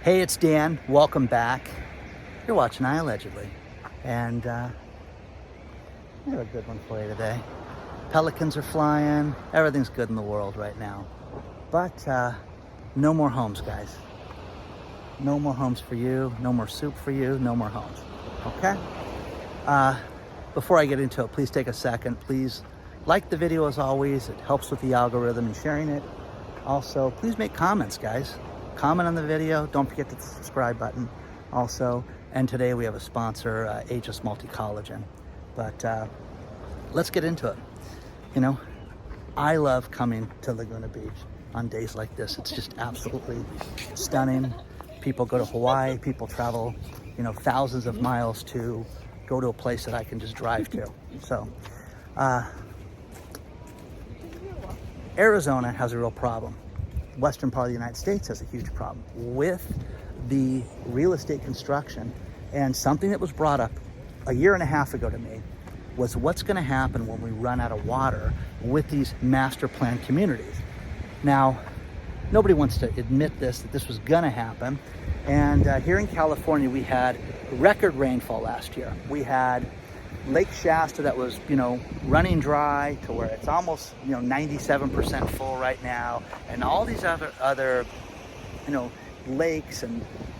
Hey, it's Dan. Welcome back. You're watching iAllegedly. And I have a good one for you today. Pelicans are flying. Everything's good in the world right now. But no more homes, guys. No more homes for you. No more soup for you. No more homes. Okay? Before I get into it, please take a second. Please like the video as always. It helps with the algorithm and sharing it. Also, please make comments, guys. Comment on the video. Don't forget the subscribe button also. And today we have a sponsor, Aegis Collagen. But let's get into it. You know, I love coming to Laguna Beach on days like this. It's just absolutely stunning. People go to Hawaii. People travel, you know, thousands of miles to go to a place that I can just drive to. So, Arizona has a real problem. Western part of the United States has a huge problem with the real estate construction. And something that was brought up a year and a half ago to me was what's going to happen when we run out of water with these master plan communities. Now, nobody wants to admit that this was going to happen. And here in California, we had record rainfall last year. We had Lake Shasta that was, you know, running dry to where it's almost, you know, 97% full right now. And all these other, you know, lakes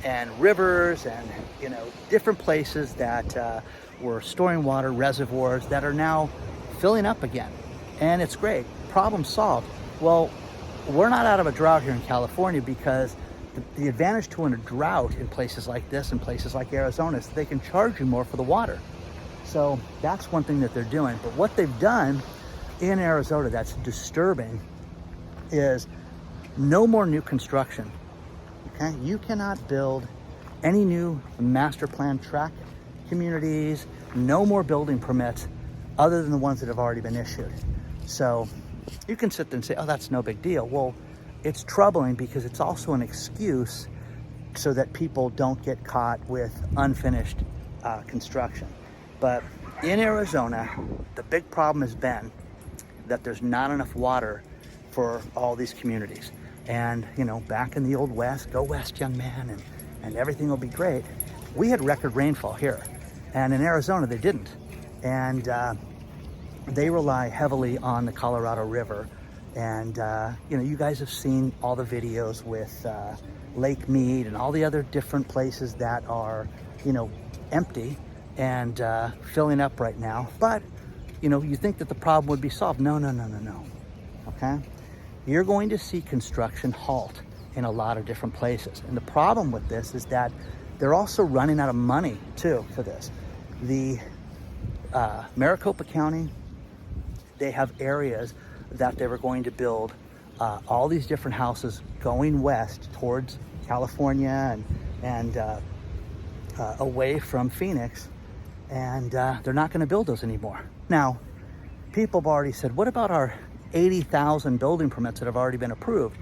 and rivers and, you know, different places that were storing water, reservoirs that are now filling up again. And it's great. Problem solved. Well, we're not out of a drought here in California because the advantage to a drought in places like this and places like Arizona is they can charge you more for the water. So that's one thing that they're doing. But what they've done in Arizona that's disturbing is no more new construction. Okay, you cannot build any new master plan tract communities, no more building permits other than the ones that have already been issued. So you can sit there and say, oh, that's no big deal. Well, it's troubling because it's also an excuse so that people don't get caught with unfinished construction. But in Arizona, the big problem has been that there's not enough water for all these communities. And, you know, back in the old West, go West, young man, and everything will be great. We had record rainfall here. And in Arizona, they didn't. And they rely heavily on the Colorado River. And, you know, you guys have seen all the videos with Lake Mead and all the other different places that are, you know, empty and filling up right now. But, you know, you think that the problem would be solved. No. Okay? You're going to see construction halt in a lot of different places. And the problem with this is that they're also running out of money, too, for this. The Maricopa County, they have areas that they were going to build all these different houses going west towards California and away from Phoenix. And they're not going to build those anymore. Now, people have already said, what about our 80,000 building permits that have already been approved?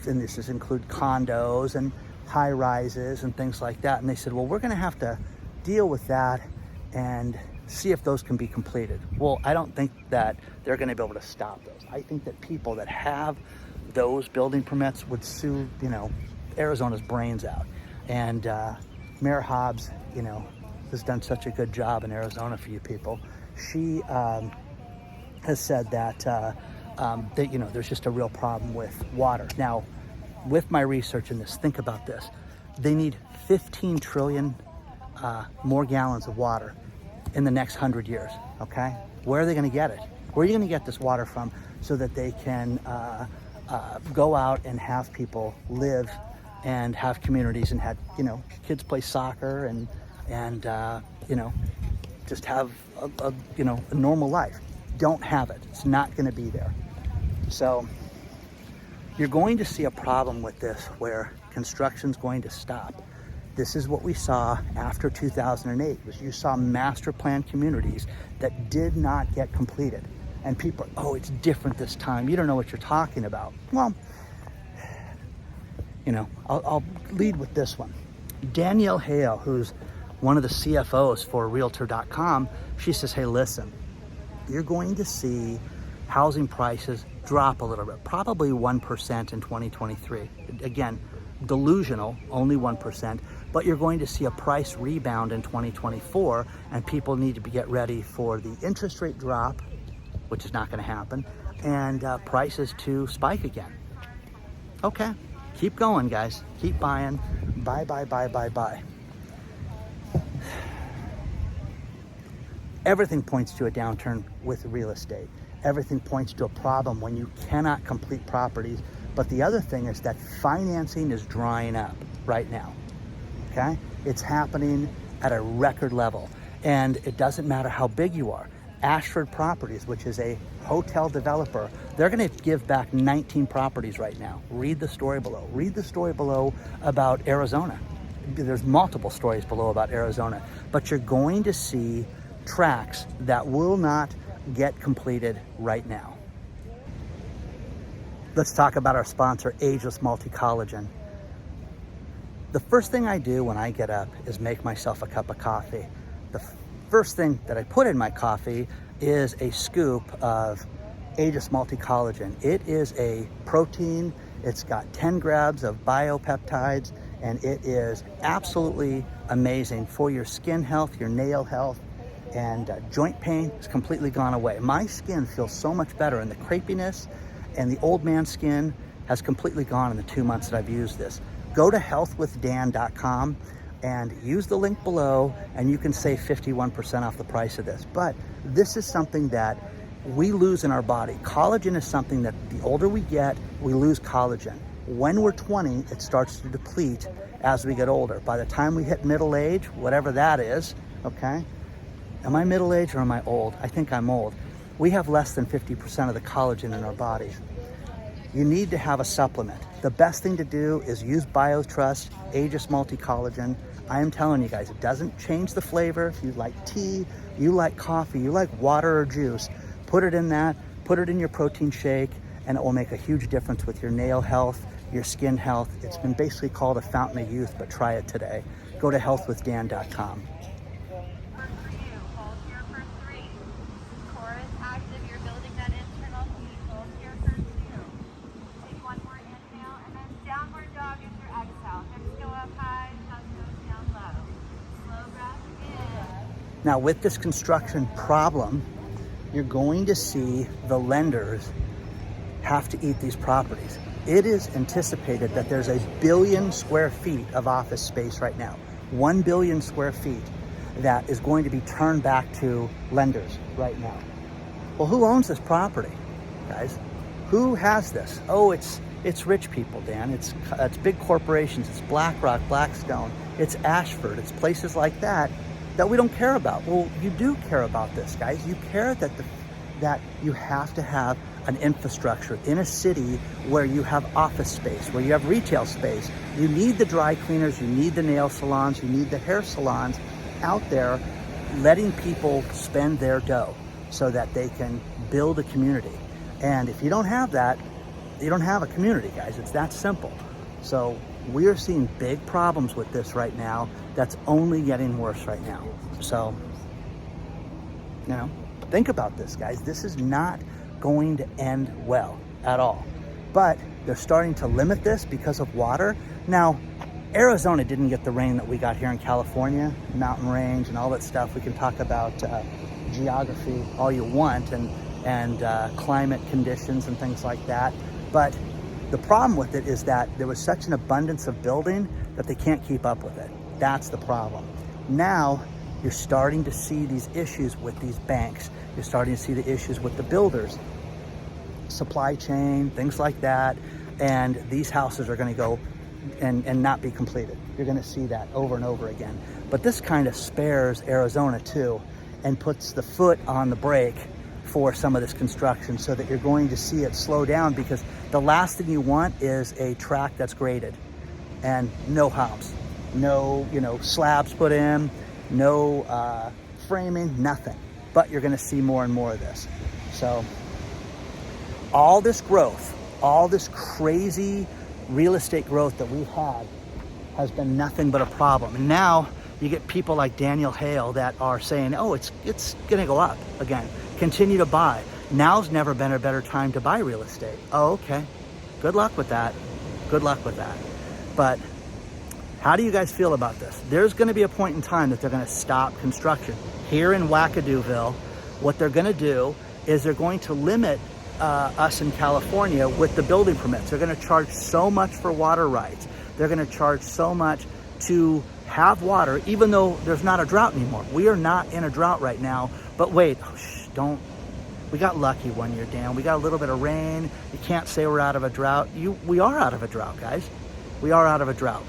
And this does include condos and high rises and things like that. And they said, well, we're going to have to deal with that and see if those can be completed. Well, I don't think that they're going to be able to stop those. I think that people that have those building permits would sue, you know, Arizona's brains out. And Mayor Hobbs, you know, has done such a good job in Arizona for you people. She has said that, that, you know, there's just a real problem with water. Now, with my research in this, think about this. They need 15 trillion more gallons of water in the next 100 years, okay? Where are they gonna get it? Where are you gonna get this water from so that they can go out and have people live and have communities and have, you know, kids play soccer and you know, just have a you know, a normal life? Don't have it. It's not going to be there. So you're going to see a problem with this where construction's going to stop. This is what we saw after 2008, was you saw master plan communities that did not get completed. And people, oh, it's different this time. You don't know what you're talking about. Well, you know, I'll lead with this one. Danielle Hale, who's one of the CFOs for Realtor.com, she says, hey, listen, you're going to see housing prices drop a little bit, probably 1% in 2023. Again, delusional, only 1%, but you're going to see a price rebound in 2024, and people need to get ready for the interest rate drop, which is not going to happen, and prices to spike again. Okay, keep going, guys. Keep buying. Buy, buy, buy, buy, buy. Everything points to a downturn with real estate. Everything points to a problem when you cannot complete properties. But the other thing is that financing is drying up right now, okay? It's happening at a record level, and it doesn't matter how big you are. Ashford Properties, which is a hotel developer, they're gonna give back 19 properties right now. Read the story below. Read the story below about Arizona. There's multiple stories below about Arizona, but you're going to see tracks that will not get completed right now. Let's talk about our sponsor, Ageless Multi-Collagen. The first thing I do when I get up is make myself a cup of coffee. The first thing that I put in my coffee is a scoop of Ageless Multi-Collagen. It is a protein. It's got 10 grams of biopeptides, and it is absolutely amazing for your skin health, your nail health, and joint pain is completely gone away. My skin feels so much better, and the crepiness and the old man skin has completely gone in the 2 months that I've used this. Go to healthwithdan.com and use the link below, and you can save 51% off the price of this. But this is something that we lose in our body. Collagen is something that the older we get, we lose collagen. When we're 20, it starts to deplete as we get older. By the time we hit middle age, whatever that is, okay? Am I middle age or am I old? I think I'm old. We have less than 50% of the collagen in our bodies. You need to have a supplement. The best thing to do is use BioTrust, Ageless Multi-Collagen. I am telling you guys, it doesn't change the flavor. If you like tea, you like coffee, you like water or juice, put it in that, put it in your protein shake, and it will make a huge difference with your nail health, your skin health. It's been basically called a fountain of youth, but try it today. Go to healthwithdan.com. Now, with this construction problem, you're going to see the lenders have to eat these properties. It is anticipated that there's 1 billion square feet of office space right now, 1 billion square feet that is going to be turned back to lenders right now. Well, who owns this property, guys? Who has this? Oh, it's rich people, Dan. It's big corporations. It's BlackRock, Blackstone. It's Ashford. It's places like that we don't care about. Well, you do care about this, guys. You care that you have to have an infrastructure in a city where you have office space, where you have retail space. You need the dry cleaners, you need the nail salons, you need the hair salons out there letting people spend their dough so that they can build a community. And if you don't have that, you don't have a community, guys. It's that simple. So we are seeing big problems with this right now. That's only getting worse right now. So, think about this, guys. This is not going to end well at all. But they're starting to limit this because of water. Now, Arizona didn't get the rain that we got here in California, mountain range and all that stuff. We can talk about geography all you want and climate conditions and things like that. But the problem with it is that there was such an abundance of building that they can't keep up with it. That's the problem. Now, you're starting to see these issues with these banks. You're starting to see the issues with the builders, supply chain, things like that. And these houses are gonna go and not be completed. You're gonna see that over and over again. But this kind of spares Arizona too and puts the foot on the brake for some of this construction so that you're going to see it slow down, because the last thing you want is a track that's graded and no house, no slabs put in, no framing, nothing. But you're gonna see more and more of this. So all this growth, all this crazy real estate growth that we've had has been nothing but a problem. And now you get people like Daniel Hale that are saying, oh, it's gonna go up again. Continue to buy. Now's never been a better time to buy real estate. Oh, okay. Good luck with that. Good luck with that. But how do you guys feel about this? There's going to be a point in time that they're going to stop construction. Here in Wackadooville, what they're going to do is they're going to limit us in California with the building permits. They're going to charge so much for water rights. They're going to charge so much to have water, even though there's not a drought anymore. We are not in a drought right now. But wait, we got lucky one year, Dan. We got a little bit of rain. You can't say we're out of a drought. We are out of a drought, guys. We are out of a drought.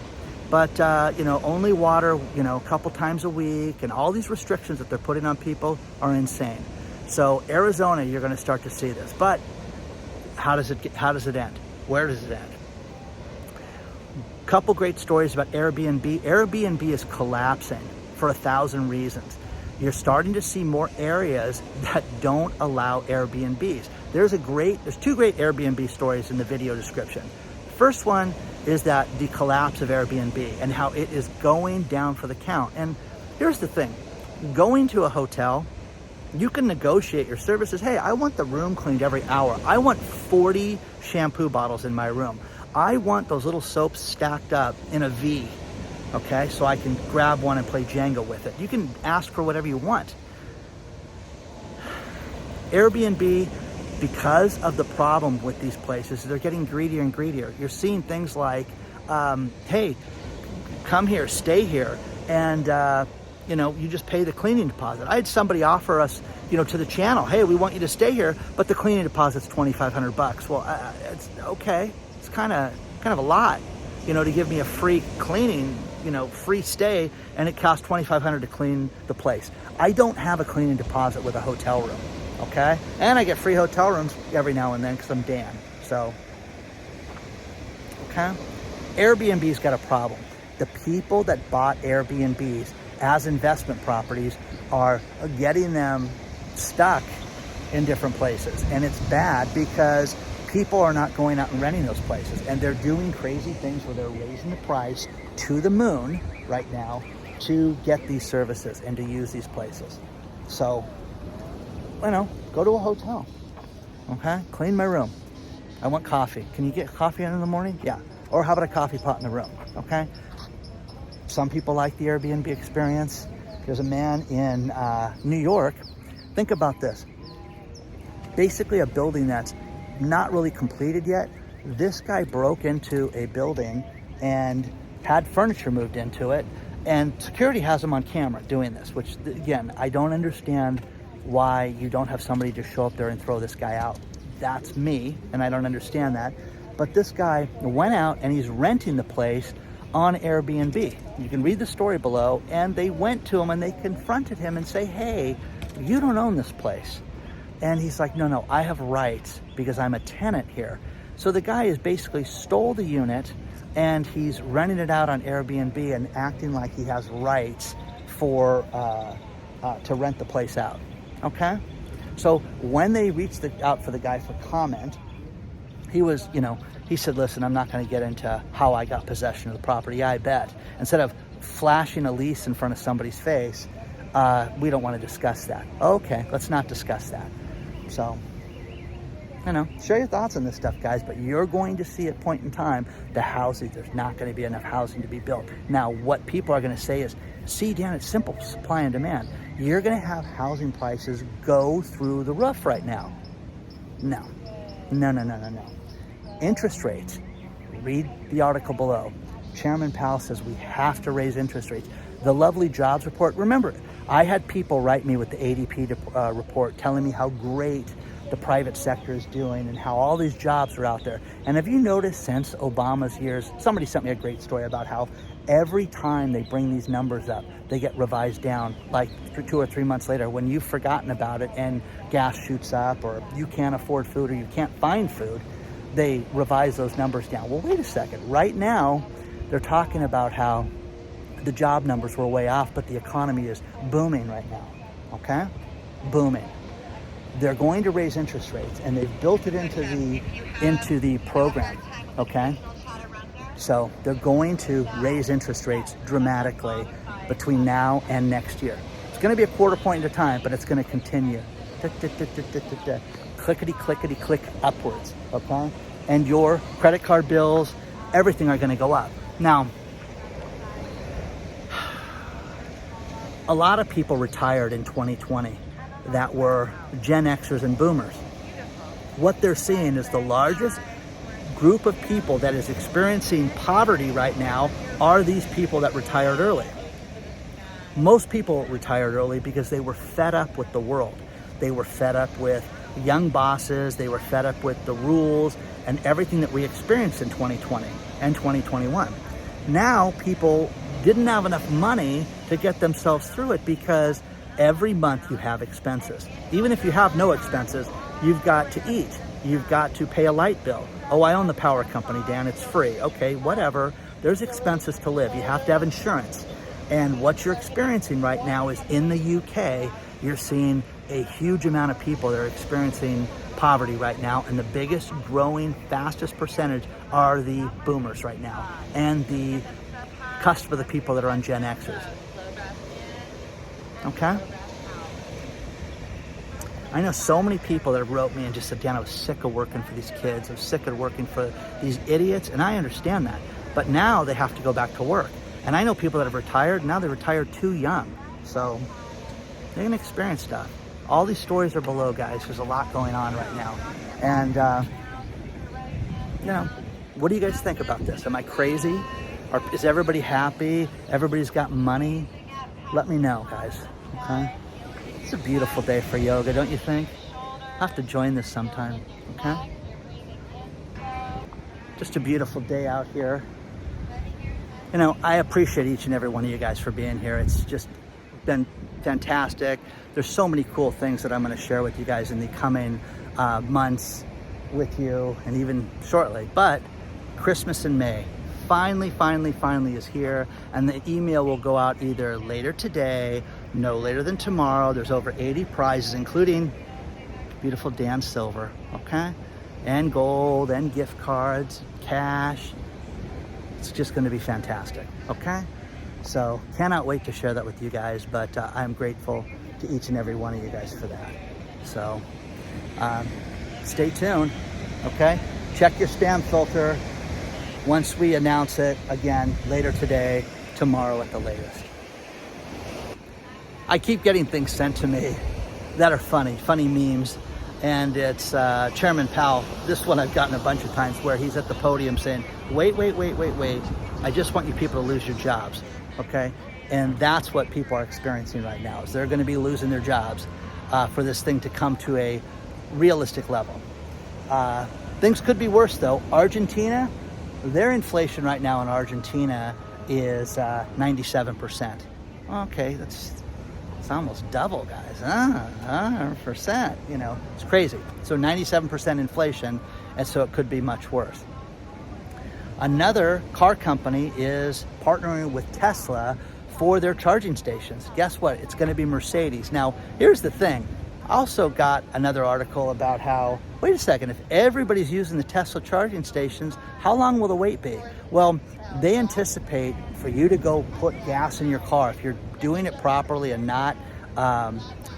But, only water, a couple times a week, and all these restrictions that they're putting on people are insane. So Arizona, you're going to start to see this. But how does it end? Where does it end? Couple great stories about Airbnb. Airbnb is collapsing for 1,000 reasons. You're starting to see more areas that don't allow Airbnbs. There's two great Airbnb stories in the video description. First one is that the collapse of Airbnb and how it is going down for the count. And here's the thing, going to a hotel, you can negotiate your services. Hey, I want the room cleaned every hour. I want 40 shampoo bottles in my room. I want those little soaps stacked up in a V, okay? So I can grab one and play Jenga with it. You can ask for whatever you want. Airbnb, because of the problem with these places, they're getting greedier and greedier. You're seeing things like, hey, come here, stay here, and you just pay the cleaning deposit. I had somebody offer us, to the channel, hey, we want you to stay here, but the cleaning deposit's $2,500. Well, it's okay. It's kind of a lot, to give me a free cleaning, free stay, and it costs $2,500 to clean the place. I don't have a cleaning deposit with a hotel room, okay? And I get free hotel rooms every now and then because I'm Dan. So, okay? Airbnb's got a problem. The people that bought Airbnbs as investment properties are getting them stuck in different places. And it's bad because people are not going out and renting those places. And they're doing crazy things where they're raising the price to the moon right now to get these services and to use these places. So, go to a hotel, okay? Clean my room. I want coffee. Can you get coffee in the morning? Yeah. Or how about a coffee pot in the room, okay? Some people like the Airbnb experience. There's a man in New York. Think about this. Basically a building that's not really completed yet. This guy broke into a building and had furniture moved into it, and security has him on camera doing this, which again, I don't understand why you don't have somebody just show up there and throw this guy out. That's me, and I don't understand that. But this guy went out and he's renting the place on Airbnb. You can read the story below, and they went to him and they confronted him and say, hey, you don't own this place. And he's like, no, I have rights because I'm a tenant here. So the guy has basically stole the unit and he's renting it out on Airbnb and acting like he has rights for to rent the place out, okay? So when they reached out for the guy for comment, he was, he said, listen, I'm not gonna get into how I got possession of the property, I bet. Instead of flashing a lease in front of somebody's face, we don't wanna discuss that. Okay, let's not discuss that. So, share your thoughts on this stuff, guys, but you're going to see at a point in time, the housing, there's not gonna be enough housing to be built. Now, what people are gonna say is, see, Dan, it's simple, supply and demand. You're gonna have housing prices go through the roof right now. No. Interest rates, read the article below. Chairman Powell says we have to raise interest rates. The lovely jobs report, remember, I had people write me with the ADP report telling me how great the private sector is doing and how all these jobs are out there. And have you noticed since Obama's years, somebody sent me a great story about how every time they bring these numbers up, they get revised down like 2 or 3 months later when you've forgotten about it and gas shoots up or you can't afford food or you can't find food, they revise those numbers down. Well, wait a second. Right now, they're talking about how the job numbers were way off, but the economy is booming right now, okay? Booming. They're going to raise interest rates, and they've built it into the program, okay? So they're going to raise interest rates dramatically between now and next year. It's going to be a quarter point at a time, but it's going to continue. Clickety, clickety, click upwards, okay? And your credit card bills, everything are going to go up. Now, a lot of people retired in 2020 that were Gen Xers and Boomers. What they're seeing is the largest group of people that is experiencing poverty right now are these people that retired early. Most people retired early because they were fed up with the world. They were fed up with young bosses. They were fed up with the rules and everything that we experienced in 2020 and 2021. Now people didn't have enough money to get themselves through it because every month you have expenses. Even if you have no expenses, you've got to eat. You've got to pay a light bill. Oh, I own the power company, Dan, it's free. Okay, whatever. There's expenses to live. You have to have insurance. And what you're experiencing right now is in the UK, you're seeing a huge amount of people that are experiencing poverty right now. And the biggest growing, fastest percentage are the boomers right now. And the cusp of the people that are on Gen Xers. Okay? I know so many people that wrote me and just said, Dan, I was sick of working for these kids. I was sick of working for these idiots. And I understand that. But now they have to go back to work. And I know people that have retired. Now they retired too young. So they're going to experience stuff. All these stories are below, guys. There's a lot going on right now. And, you know, what do you guys think about this? Am I crazy? Or is everybody happy? Everybody's got money? Let me know, guys. Okay? It's a beautiful day for yoga, don't you think? I'll have to join this sometime, okay? Just a beautiful day out here. You know, I appreciate each and every one of you guys for being here. It's just been fantastic. There's so many cool things that I'm going to share with you guys in the coming months with you and even shortly. But Christmas in May finally is here, and the email will go out either later today, no later than tomorrow. There's over 80 prizes, including beautiful Dan silver, okay? And gold and gift cards, cash. It's just going to be fantastic, okay? So cannot wait to share that with you guys, but I'm grateful to each and every one of you guys for that. So stay tuned, okay? Check your spam filter once we announce it again later today, tomorrow at the latest. I keep getting things sent to me that are funny memes. And it's Chairman Powell. This one I've gotten a bunch of times where he's at the podium saying, wait. I just want you people to lose your jobs, okay? And that's what people are experiencing right now, is they're gonna be losing their jobs for this thing to come to a realistic level. Things could be worse though. Argentina, their inflation right now in Argentina is 97%. Okay, it's almost double, guys. 100%, you know, it's crazy. So 97% inflation, and so it could be much worse. Another car company is partnering with Tesla for their charging stations. Guess what? It's going to be Mercedes. Now, here's the thing. I also got another article about how, wait a second, if everybody's using the Tesla charging stations, how long will the wait be? Well, they anticipate for you to go put gas in your car, if you're doing it properly and not,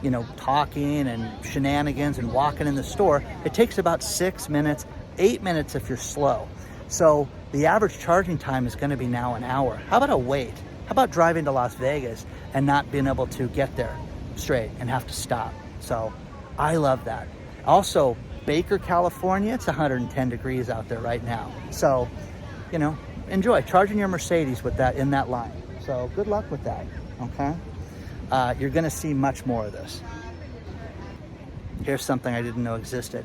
you know, talking and shenanigans and walking in the store, it takes about 6 minutes, 8 minutes if you're slow. So the average charging time is going to be now an hour. How about a wait? How about driving to Las Vegas and not being able to get there straight and have to stop? So I love that. Also, Baker, California, it's 110 degrees out there right now. So, you know, enjoy charging your Mercedes with that in that line. So good luck with that, okay? You're gonna see much more of this. Here's something I didn't know existed.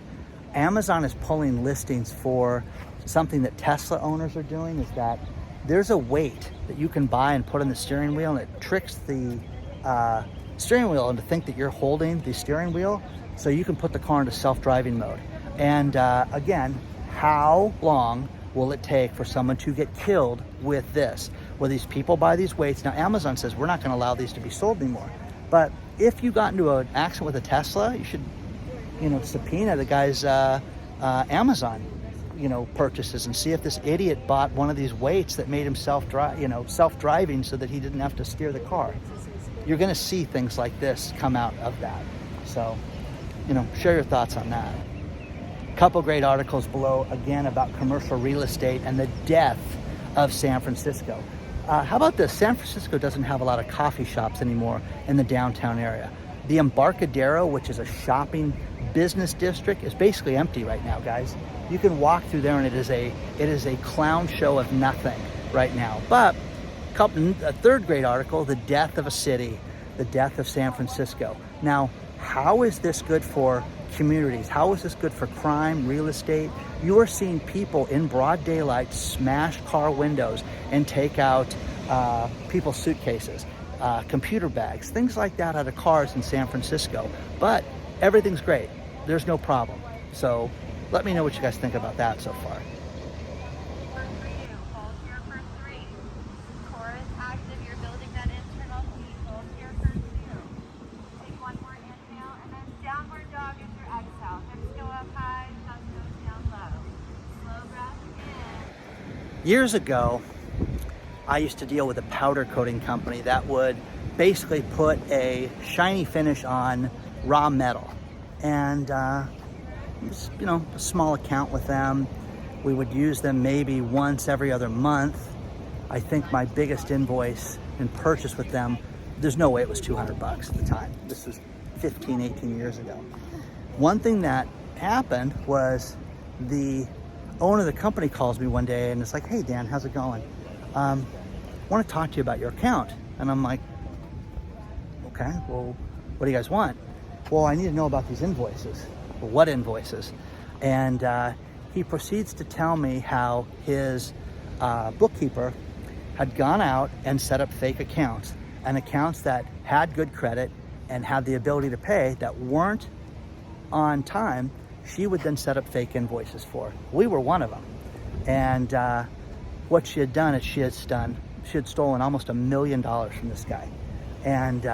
Amazon is pulling listings for something that Tesla owners are doing, is that there's a weight that you can buy and put on the steering wheel, and it tricks the steering wheel into think that you're holding the steering wheel, so you can put the car into self-driving mode. And again, how long will it take for someone to get killed with this? Well, these people buy these weights. Now, Amazon says we're not going to allow these to be sold anymore. But if you got into an accident with a Tesla, you should, you know, subpoena the guy's Amazon, you know, purchases and see if this idiot bought one of these weights that made him self-driving so that he didn't have to steer the car. You're going to see things like this come out of that. So, you know, share your thoughts on that. A couple great articles below, again, about commercial real estate and the death of San Francisco. How about this? San Francisco doesn't have a lot of coffee shops anymore in the downtown area. The Embarcadero, which is a shopping business district, is basically empty right now, guys. You can walk through there and it is a clown show of nothing right now. But a third great article, The Death of a City, the death of San Francisco. Now, how is this good for communities? How is this good for crime, real estate? You are seeing people in broad daylight smash car windows and take out people's suitcases, computer bags, things like that out of cars in San Francisco. But everything's great. There's no problem. So let me know what you guys think about that so far. Years ago, I used to deal with a powder coating company that would basically put a shiny finish on raw metal. And, a small account with them. We would use them maybe once every other month. I think my biggest invoice and purchase with them, there's no way it was $200 at the time. This was 15, 18 years ago. One thing that happened was the owner of the company calls me one day and it's like, "Hey Dan, how's it going? I want to talk to you about your account." And I'm like, "Okay, well, what do you guys want?" "Well, I need to know about these invoices." "Well, what invoices?" And he proceeds to tell me how his bookkeeper had gone out and set up fake accounts, and accounts that had good credit and had the ability to pay that weren't on time. She would then set up fake invoices for. We were one of them. And what she had done is she had stolen almost $1 million from this guy and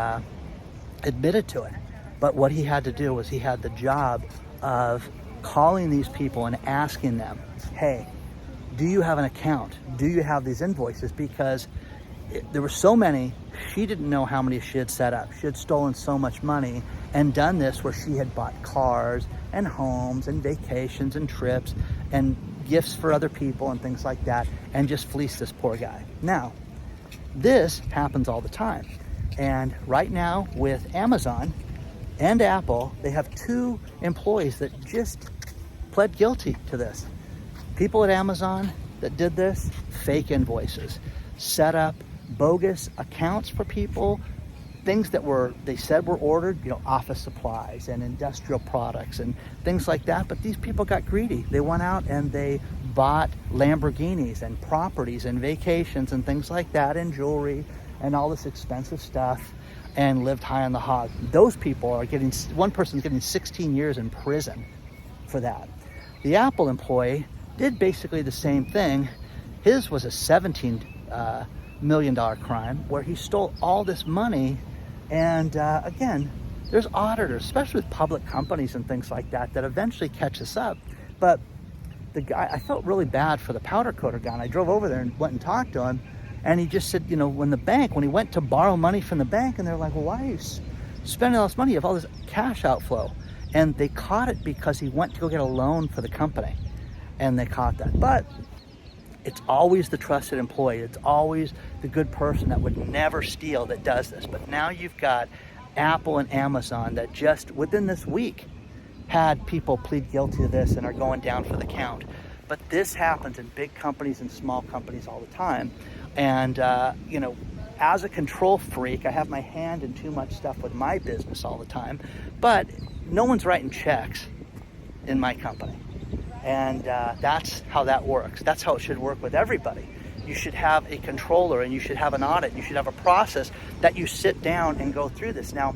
admitted to it. But what he had to do was he had the job of calling these people and asking them, "Hey, do you have an account? Do you have these invoices?" Because there were so many, she didn't know how many she had set up. She had stolen so much money and done this where she had bought cars and homes and vacations and trips and gifts for other people and things like that, and just fleeced this poor guy. Now, this happens all the time. And right now with Amazon and Apple, they have 2 employees that just pled guilty to this. People at Amazon that did this, fake invoices, set up bogus accounts for people, things that they said were ordered, office supplies and industrial products and things like that. But these people got greedy. They went out and they bought Lamborghinis and properties and vacations and things like that and jewelry and all this expensive stuff and lived high on the hog. Those people are one person's getting 16 years in prison for that. The Apple employee did basically the same thing. His was a $17 million crime where he stole all this money. And again, there's auditors, especially with public companies and things like that, that eventually catch us up. But the guy, I felt really bad for the powder coater guy. And I drove over there and went and talked to him. And he just said, when he went to borrow money from the bank, and they're like, "Well, why are you spending all this money? You have all this cash outflow." And they caught it because he went to go get a loan for the company. And they caught that. But it's always the trusted employee. It's always the good person that would never steal that does this. But now you've got Apple and Amazon that just within this week had people plead guilty to this and are going down for the count. But this happens in big companies and small companies all the time. And, as a control freak, I have my hand in too much stuff with my business all the time. But no one's writing checks in my company. And that's how that works. That's how it should work with everybody. You should have a controller and you should have an audit. You should have a process that you sit down and go through this. Now,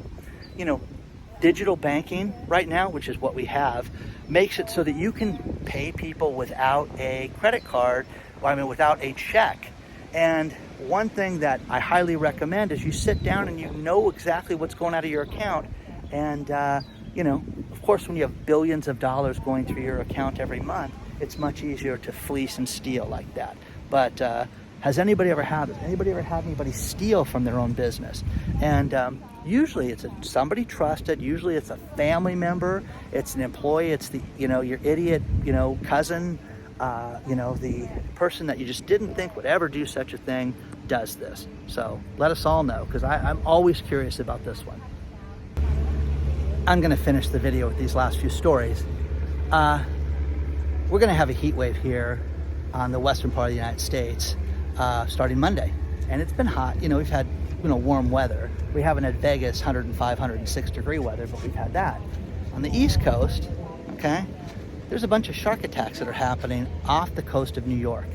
digital banking right now, which is what we have, makes it so that you can pay people without a credit card, without a check. And one thing that I highly recommend is you sit down and you know exactly what's going out of your account. And, of course, when you have billions of dollars going through your account every month, it's much easier to fleece and steal like that. But has anybody ever had this? Anybody ever had anybody steal from their own business? And usually it's somebody trusted. Usually it's a family member. It's an employee. It's your idiot, cousin, you know, the person that you just didn't think would ever do such a thing does this. So let us all know, because I'm always curious about this one. I'm gonna finish the video with these last few stories. We're gonna have a heat wave here on the western part of the United States starting Monday. And it's been hot. You know, we've had, you know, warm weather. We haven't had Vegas 105, 106 degree weather, but we've had that. On the East Coast, okay, there's a bunch of shark attacks that are happening off the coast of New York.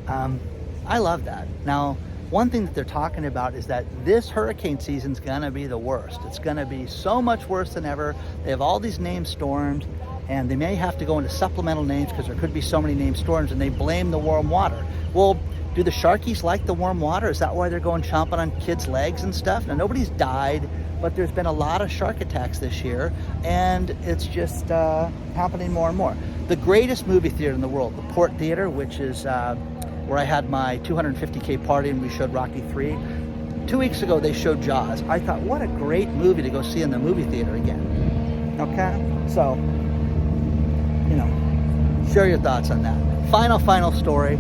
I love that. Now, one thing that they're talking about is that this hurricane season's gonna be the worst. It's gonna be so much worse than ever. They have all these named storms, and they may have to go into supplemental names because there could be so many named storms, and they blame the warm water. Well, do the sharkies like the warm water? Is that why they're going chomping on kids' legs and stuff? Now, nobody's died, but there's been a lot of shark attacks this year, and it's just happening more and more. The greatest movie theater in the world, the Port Theater, which is where I had my 250K party and we showed Rocky 3. 2 weeks ago, they showed Jaws. I thought, what a great movie to go see in the movie theater again. Okay? So, you know, share your thoughts on that. Final story.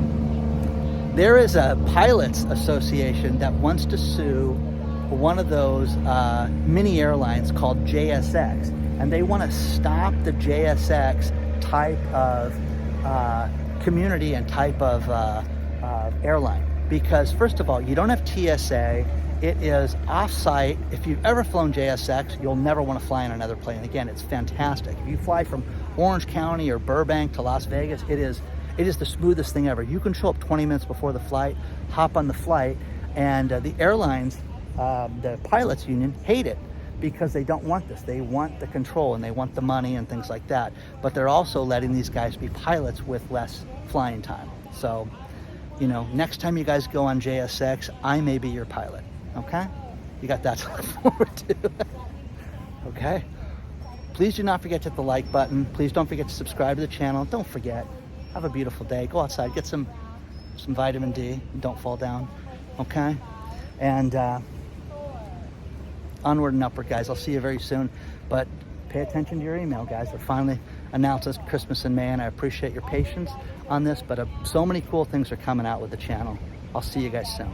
There is a pilots association that wants to sue one of those mini airlines called JSX, and they want to stop the JSX type of community and type of airline, because first of all, you don't have TSA. It is off-site. If you've ever flown JSX, you'll never want to fly on another plane again. It's fantastic. If you fly from Orange County or Burbank to Las Vegas, it is the smoothest thing ever. You can show up 20 minutes before the flight, hop on the flight, and the airlines, the pilots union, hate it because they don't want this. They want the control and they want the money and things like that. But they're also letting these guys be pilots with less flying time. So, you know, next time you guys go on JSX, I may be your pilot, okay? You got that to look forward to. Okay? Please do not forget to hit the like button. Please don't forget to subscribe to the channel. Don't forget. Have a beautiful day. Go outside, get some vitamin D. Don't fall down, okay? And onward and upward, guys. I'll see you very soon. But pay attention to your email, guys. We're finally announced as Christmas in May, and I appreciate your patience on this. But so many cool things are coming out with the channel. I'll see you guys soon.